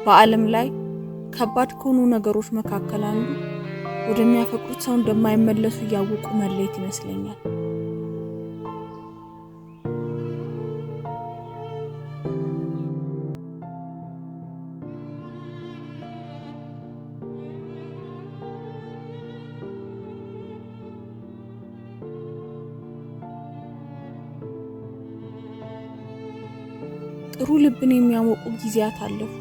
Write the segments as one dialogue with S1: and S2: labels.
S1: በዓለም ላይ ከባድ ከሆኑ ነገሮች መካከል አንዱ ወደሚያፈቅሩት ሰው እንደማይመለሱ እያወቁ መለየት ይመስለኛል። ጥሩ ልብን የሚያሞቁ ጊዜያት አለፉ።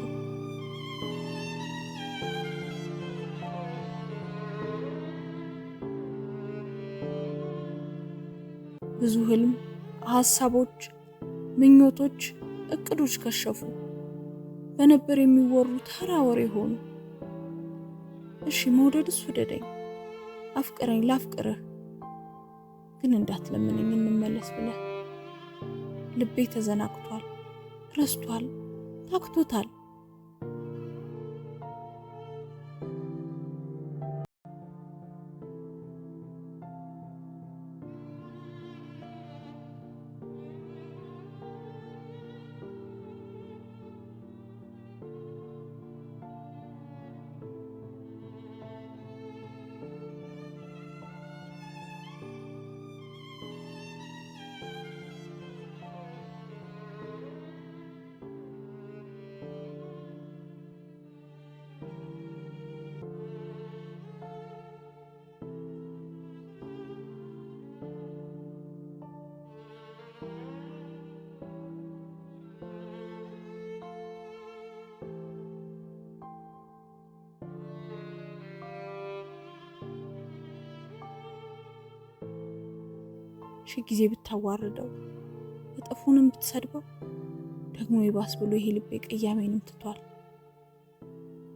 S1: ብዙ ህልም፣ ሀሳቦች፣ ምኞቶች፣ እቅዶች ከሸፉ። በነበር የሚወሩ ተራ ወሬ ሆኑ። እሺ መውደድስ ውደደኝ፣ አፍቅረኝ ላፍቅርህ፣ ግን እንዳትለምነኝ እንመለስ ብለህ። ልቤ ተዘናግቷል፣ ረስቷል፣ ታክቶታል። ሺህ ጊዜ ብታዋርደው እጥፉንም ብትሰድበው ደግሞ ይባስ ብሎ ይሄ ልቤ ቅያሜንም ትቷል።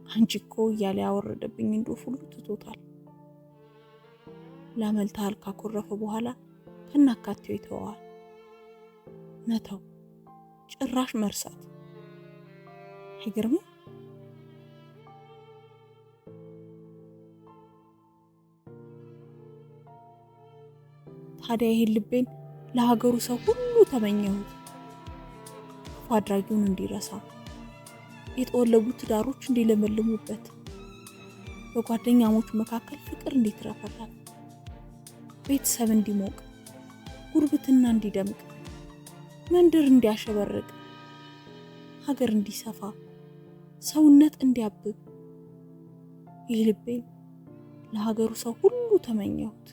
S1: አንቺ እኮ እያለ ያወረደብኝ እንዶፍ ሁሉ ትቶታል። ላመልታል ካኮረፈ በኋላ ከናካቴው ይተዋል። መተው ጭራሽ መርሳት አይገርምም? ታዲያ ይሄን ልቤን ለሀገሩ ሰው ሁሉ ተመኘሁት። ክፉ አድራጊውን እንዲረሳ፣ የተወለጉት ትዳሮች እንዲለመልሙበት፣ በጓደኛሞች መካከል ፍቅር እንዲትረፈረፍ፣ ቤተሰብ እንዲሞቅ፣ ጉርብትና እንዲደምቅ፣ መንደር እንዲያሸበርቅ፣ ሀገር እንዲሰፋ፣ ሰውነት እንዲያብብ ይህ ልቤን ለሀገሩ ሰው ሁሉ ተመኘሁት።